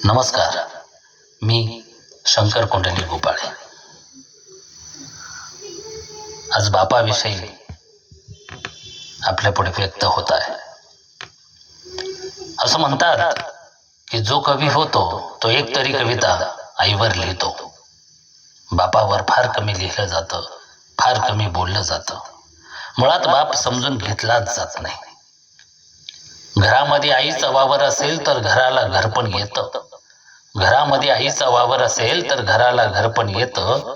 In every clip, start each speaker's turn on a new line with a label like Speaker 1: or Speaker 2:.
Speaker 1: नमस्कार, मी शंकर कुंडली गोपाळे. आज बापाविषयी आपल्या पुढे व्यक्त होत आहे. असं म्हणतात की जो कवी होतो तो एक तरी कविता आईवर लिहितो. बापावर फार कमी लिहिलं जातं, फार कमी बोललं जातं. मुळात बाप समजून घेतलाच जात नाही. घरामध्ये आईचा वावर असेल तर घराला घरपण येतं. घरामध्ये आईचा वावर असेल तर घराला घरपण येतं.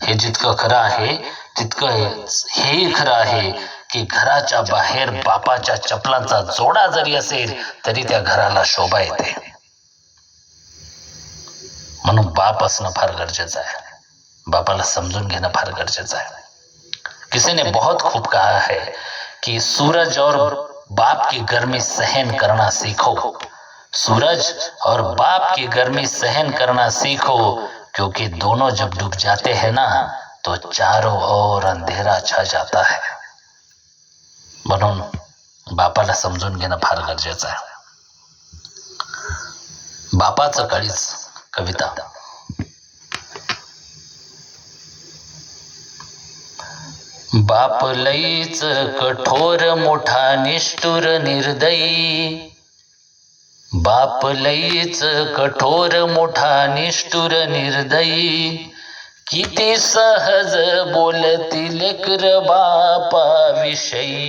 Speaker 1: हे जितकं खरं आहे तितकं हेही खरं आहे की घराच्या बाहेर बापाच्या चपलांचा जोडा जरी असेल तरी त्या घराला शोभा येते. म्हणून बाप असणं फार गरजेचं आहे. बापाला समजून घेणं फार गरजेचं आहे. किसी ने बहुत खूब कहा है कि सूरज और बाप की गर्मी सहन करना सीखो. सूरज और बाप की गर्मी सहन करना सीखो, क्योंकि दोनों जब डूब जाते हैं ना तो चारों ओर अंधेरा छा जाता है. म्हणून बापाला समजून घेणं फार गरजेचं आहे. बापाचं काळीज कविता. बाप लईच कठोर मोठा निष्ठुर निर्दयी. बाप लईच कठोर मोठा निष्ठुर निर्दयी. किती सहज बोलती लेकर बापाविषयी.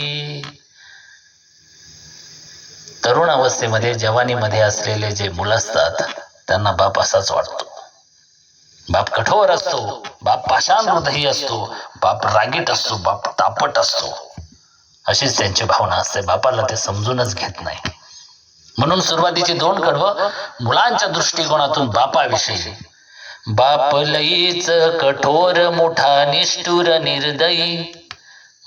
Speaker 1: तरुण अवस्थेमध्ये जवानीमध्ये असलेले जे मुलं असतात त्यांना बाप असाच वाटतो. बाप कठोर असतो, बाप पाषाण हृदयी असतो, बाप रागीट असतो, बाप तापट असतो. अशीच त्यांची भावना असते. बापाला ते समजूनच घेत नाही. म्हणून सुरुवातीची दोन कडवं मुलांच्या दृष्टिकोनातून बापाविषयी. बाप लईच कठोर मोठा निष्ठुर निर्दयी.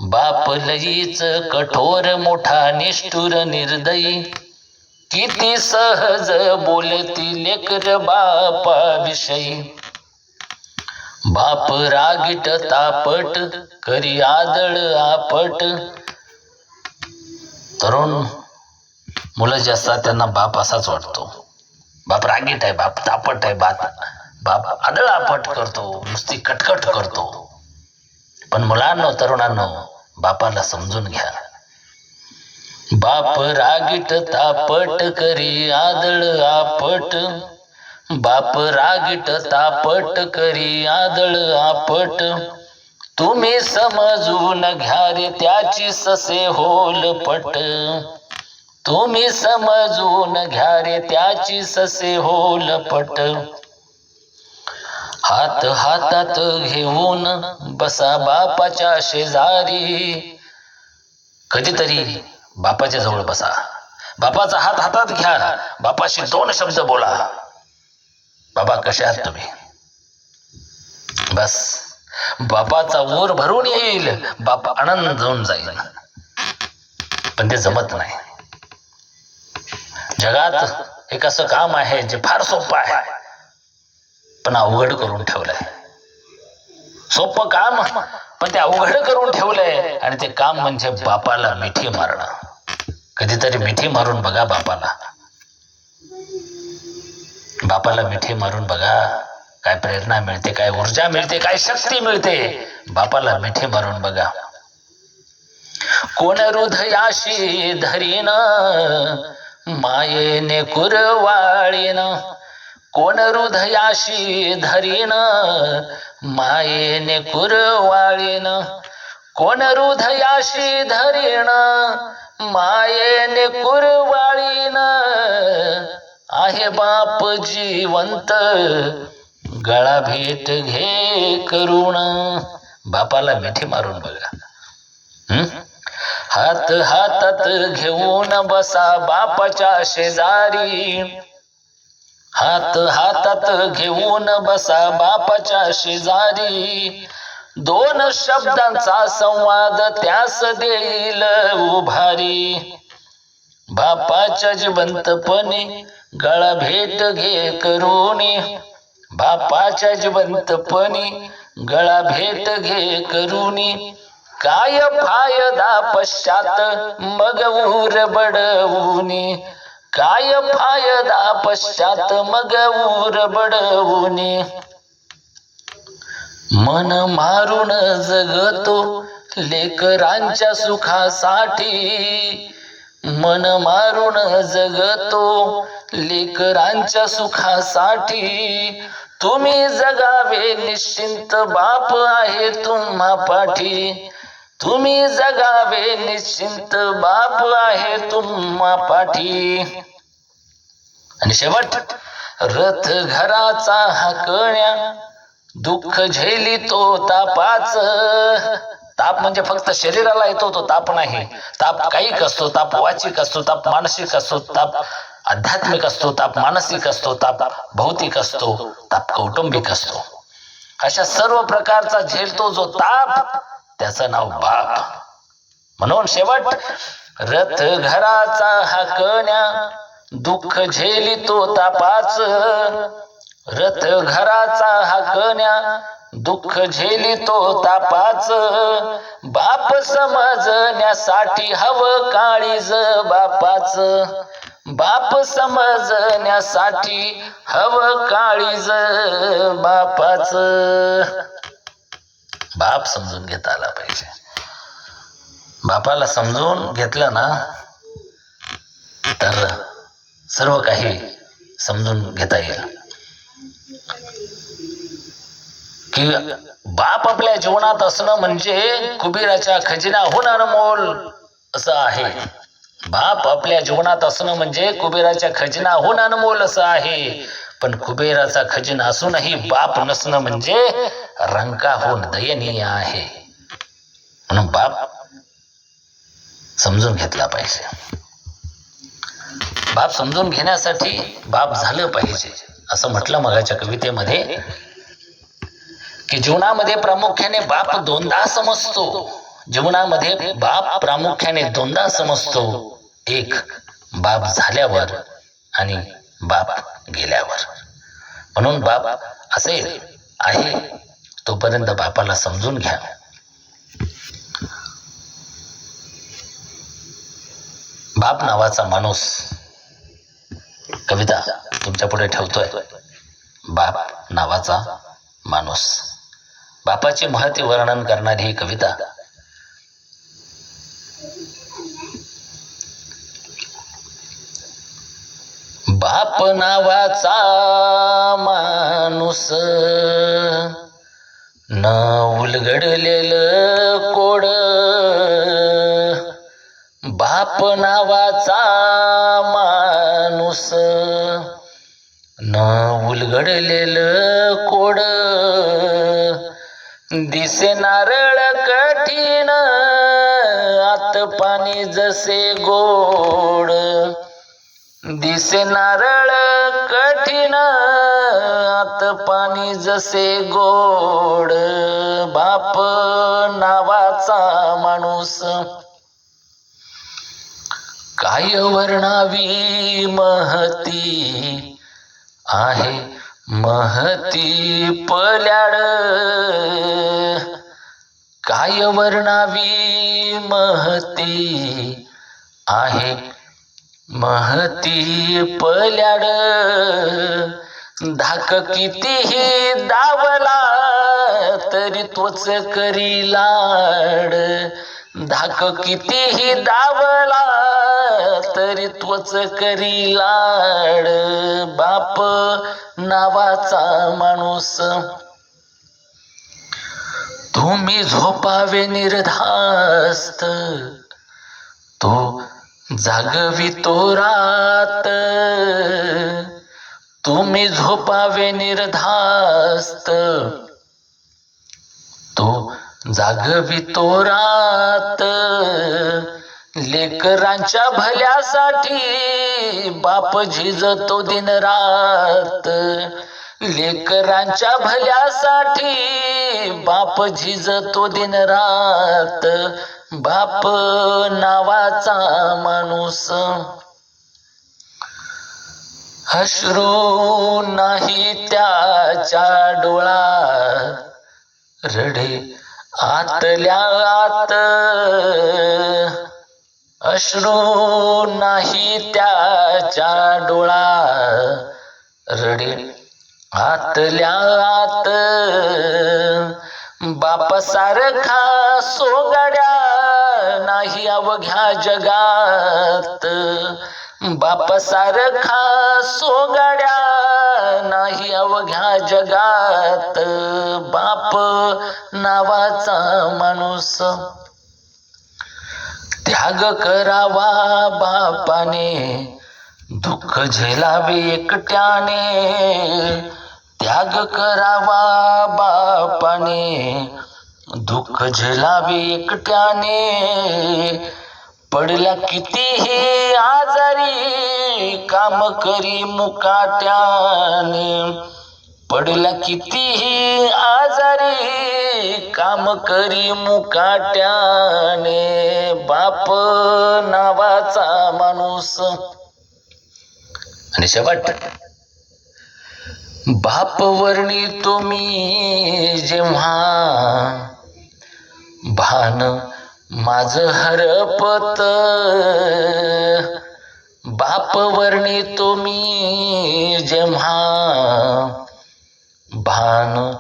Speaker 1: बाप लईच कठोर मोठा निष्ठुर निर्दयी. किती सहज बोलती लेकर बापाविषयी. बाप रागीट तापट करी आदळ आपट. तरुण मुलं जे असतात त्यांना बाप असाच वाटतो. बाप रागीट आहे, बाप तापट आहे, बाप आदळ आपट करतो, नुसती कटकट करतो. पण मुलांनो, तरुणांनो, बापाला समजून घ्या. बाप रागीट तापट करी आदळ आपट. बाप रागीट तापट करी आदळ आपट. तुम्ही समजून घ्या रे त्याची ससे होलपट. तुम्ही समजून घ्या रे त्याची ससे होलपट. हात हातात घेऊन बसा बापाच्या शेजारी. कधीतरी बापाच्या जवळ बसा. बापाचा हात हातात घ्या. बापाशी दोन शब्द बोला. बाबा कसे आहात तुम्ही. बस बापाचा ऊर भरून येईल. बाप आनंद होऊन जाईल. पण ते जमत नाही. जगात एक असं काम आहे जे फार सोपं आहे पण अवघड करून ठेवलंय. सोपं काम पण ते अवघड करून ठेवलंय. आणि ते काम म्हणजे बापाला मिठी मारणं. कधीतरी मिठी मारून बघा बापाला. बापाला मिठी मारून बघा. काय प्रेरणा मिळते, काय ऊर्जा मिळते, काय शक्ती मिळते. बापाला मिठी मारून बघा. कोण हृदयाशी धरीन मायेने कुरवाळीन. कोण हृदयाशी धरीन मायेने कुरवाळीन. कोण हृदयाशी धरीन मायेने कुरवाळीन. आहे बाप जिवंत गळा भेट घे करुण. बापाला मिठी मारून बघा. हात हातात घेऊन बसा बापाच्या शेजारी. हात हातात घेऊन बसा बापाच्या शेजारी. दोन शब्दांचा संवाद त्यास देईल उभारी. बापाच्या जिवंतपणी गळा भेट घे करुणी. बापाच्या जिवंतपणी गळा भेट घे करुणी. काय फायदा पश्चात मग ऊर बडवूनी. काय फायदा पश्चात मग उर बडवूनी. मन मारून जगतो लेकरांच्या सुखासाठी. मन मारून जगतो लेकरांच्या सुखासाठी. तुम्ही जगावे निश्चिंत बाप आहे तुम्हा पाठी. तुम्ही जगावे निश्चिंत बाप आहे तुम्हा पाठी. आणि शेवट, रथ घराचा हाकण्या दुःख झेलितो तापाच. ताप म्हणजे फक्त शरीराला येतो तो ताप नाही. ताप कायिक असतो, ताप वाचिक असतो, ताप मानसिक असतो, ताप आध्यात्मिक असतो, ताप मानसिक असतो, ताप भौतिक असतो, ताप कौटुंबिक असतो. अशा सर्व प्रकारचा झेलतो जो ताप त्याचं नाव बाप. म्हणून शेवट, रथ घराचा हाकण्या दुःख झेलितो तापाच. रथ घराचा हाकण्या दुःख झेलितो तापाच. बाप समजण्यासाठी हवं काळीज बापाच. बाप समजण्यासाठी हवं काळीज बापाच. बाप समजून घेता आला पाहिजे. बापाला समजून घेतलं ना तर सर्व काही समजून घेता येईल. की बाप आपल्या जीवनात असणं म्हणजे कुबेराच्या खजिन्याहून अनमोल असं आहे. बाप आपल्या जीवनात असणं म्हणजे कुबेराच्या खजिन्याहून अनमोल असं आहे. पण कुबेराचा खजिना असूनही बाप नसणं म्हणजे रंकाहून दयनीय आहे. म्हणून बाप समजून घेतला पाहिजे. बाप समजून घेण्यासाठी बाप झालं पाहिजे. असं म्हटलं मगाच्या कवितेमध्ये की जीवनामध्ये प्रामुख्याने बाप दोनदा समजतो. जीवनामध्ये बाप प्रामुख्याने दोनदा समजतो. एक बाप झाल्यावर आणि बाप गेल्यावर. म्हणून बाप असेल आहे तोपर्यंत बापाला समजून घ्या. बाप नावाचा माणूस कविता तुमच्या पुढे ठेवतोय. बाप नावाचा माणूस. बापाचे महत्त्व वर्णन करणारी ही कविता. बाप नावाचा माणूस न उलगडलेलं कोड. बाप नावाचा माणूस न उलगडलेलं कोड. दिसे नारळ कठीण आत पाणी जसे गोड. दिसे नारळ कठीण आत पाणी जसे गोड. बाप नावाचा माणूस काय वर्णावी महती आहे महती पल्याड. काय वर्णावी महती आहे महती पल्याड. धाक कितीही दावला तरी तोच करी लाड. धाक कितीही दावला तरी तोच करी लाड. बाप नावाचा माणूस तुम्ही झोपावे निर्धास्त तो जागवितो रात. तुम्ही झोपावे निर्धास्त तो जागवितो रात. लेकरांच्या भल्यासाठी बाप झिजतो दिन रात. लेकरांच्या भल्यासाठी बाप झिजतो दिन रात. बाप नावाचा माणूस अश्रू नाही त्याच्या डोळ्यात. रडे आतल्या आत अश्रू नाही त्याच्या डोळा, रडे आतल्या आत. बापासारखा सोगाड्या नाही अवघ्या जगात. बापासारखा सोगाड्या नाही अवघ्या जगात. बाप नावाचा माणूस त्याग करावा बापाने, दुःख झेलावे एकट्याने. त्याग करावा बापाने, दुःख झेलावे एकट्याने. पडल्या कितीही आजारी काम करी मुकाट्याने. पडल्या कितीही आजारी काम करी मुकाट्याने. बाप नावाचा माणूस. आणि शेवट, बाप वर्णी तुम्ही जेव्हा, भान माझं हरपत. बाप वर्णी तुम्ही जेव्हा, भान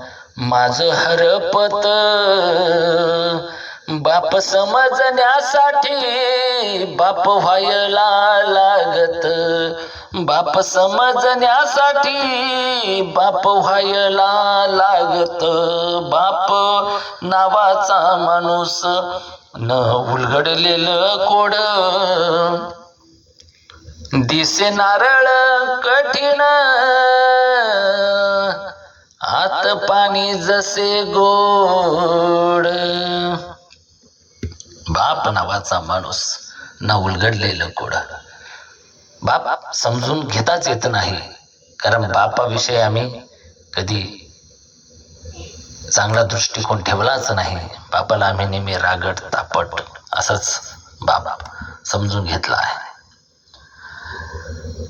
Speaker 1: माझं हरपत. बाप समजण्यासाठी बाप व्हायला लागत. बाप समजण्यासाठी बाप व्हायला लागत. बाप नावाचा माणूस न उलगडलेलं कोड, दिसे नारळ कठीण, आत पाणी जसे गोड. बाप नावाचा माणूस न उलगडलेलं कोड. बाप समजून घेताच येत नाही, कारण बापाविषयी आम्ही कधी चांगला दृष्टिकोन ठेवलाच नाही. बापाला आम्ही नेहमी रागट तापट असंच बाप समजून घेतला आहे.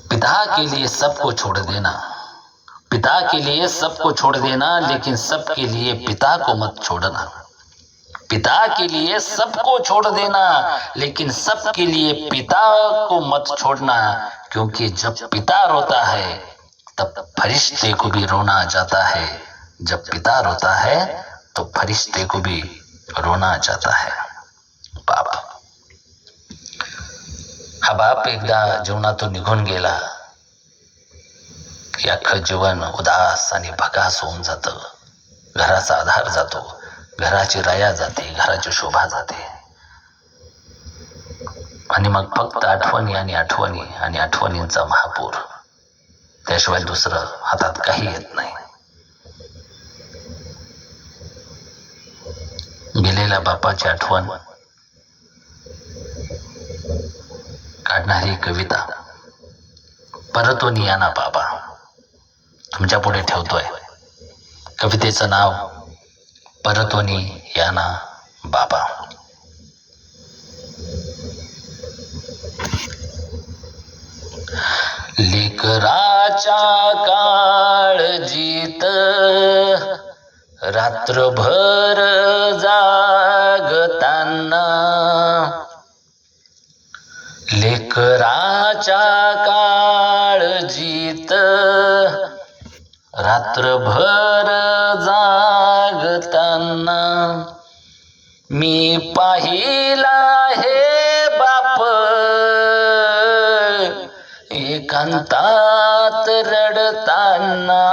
Speaker 1: पिता के लिए सबको छोड़ देना, पिता के लिए सबको छोड़ देना, लेकिन सबके लिए पिता को मत छोड़ना. पिता के लिए सबको छोड़ देना, लेकिन सबके लिए पिता को मत छोड़ना. क्योंकि जब पिता रोता है तब फरिश्ते को भी रोना आ जाता है. जब पिता रोता है तो फरिश्ते को भी रोना आ जाता है. बाप, हा बाप एकदा जीवनातून निघून गेला की अख्खं जीवन उदास आणि भकास होऊन जातं. घराचा आधार जातो, घराची राया जाते, घराची शोभा जाते. आणि मग फक्त आठवणी आणि आठवणी आणि आठवणींचा महापूर. त्याशिवाय दुसरं हातात काही येत नाही. गेलेल्या बापाची आठवण काढणारी कविता परतोनी या ना बाबा तुमच्या पुढे ठेवतोय. कवितेचं नाव परतोनी या ना बाबा. लेकराच्या काळजीत रात्रभर जागताना, लेकराच्या काळजीत रात्रभर जागताना. मी पाहिला हे बाप एकांतात रडताना,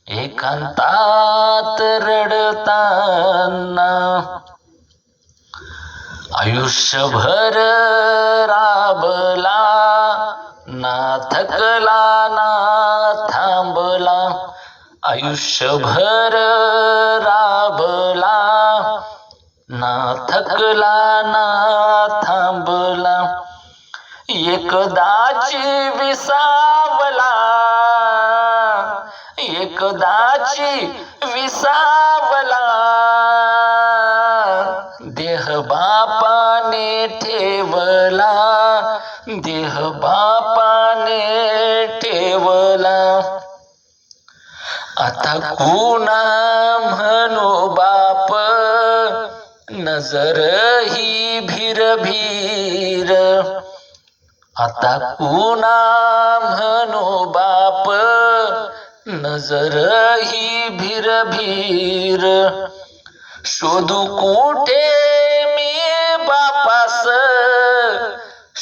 Speaker 1: एकांतात रडताना. आयुष्यभर राबला ना थकला ना थांबला. आयुष्यभर राबला ना थकला ना थांबला. एकदाची विसावला, एकदाची विसावला. देह बापाने ठेवला, देह बापाने ठेवला. आता कुणा म्हणू बाप नजर ही भीर भीर आता कुणा म्हणू बाप नजर ही भीर भीर शोधू कुठे मी बापास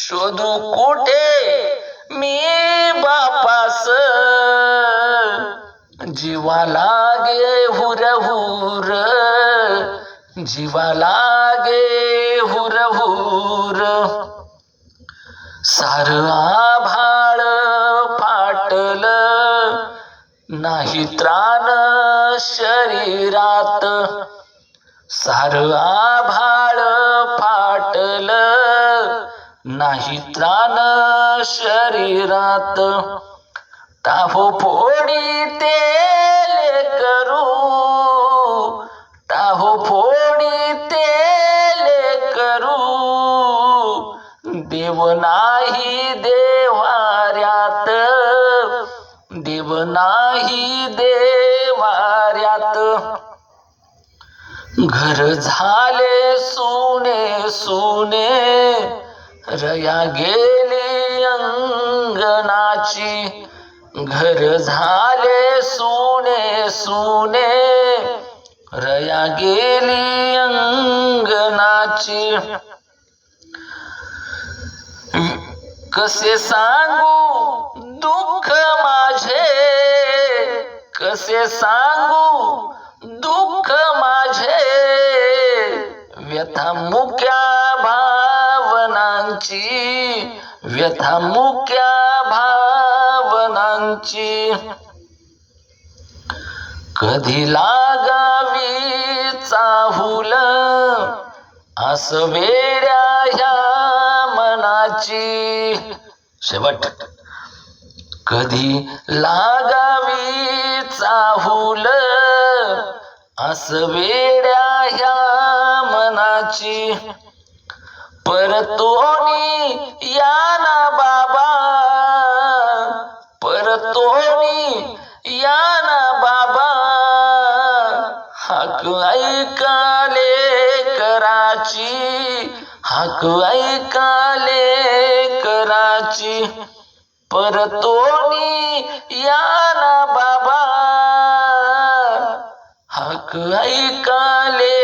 Speaker 1: शोधू कुठे मी बापास जीवा लागे हुर हुर जीवा लागे हुर हुर सार आभाळ फाटल नाही त्राण शरीरात सार आभाळ फाटल नाही त्राण शरीरात टाहो फोडी तेले करू टाहो फोडी तेले करू देव नाही देवाऱ्यात देव नाही देवाऱ्यात घर झाले सुने सुने रया गेली अंगणाची घर झाले सुने सुने रया गेली अंगणाची कसे सांगू दुःख माझे कसे सांगू दुःख माझे व्यथा मुक्या भावनांची व्यथा मुक्या भावनांची कधी लागावी चाहूल आस वेड्या ह्या मनाची शेवट कधी लागावी चाहूल आस वेड्या ह्या मनाची परतोनी या ना बाबा परतोनी या ना बाबा हाक ऐकाले कराची हाक ऐकाले कराची परतोनी या ना बाबा हाक ऐकाले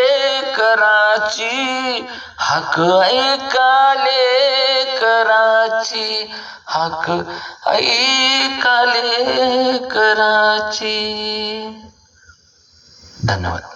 Speaker 1: कराची हाक ऐकाले कराची हाक ऐकाले कराची. धन्यवाद.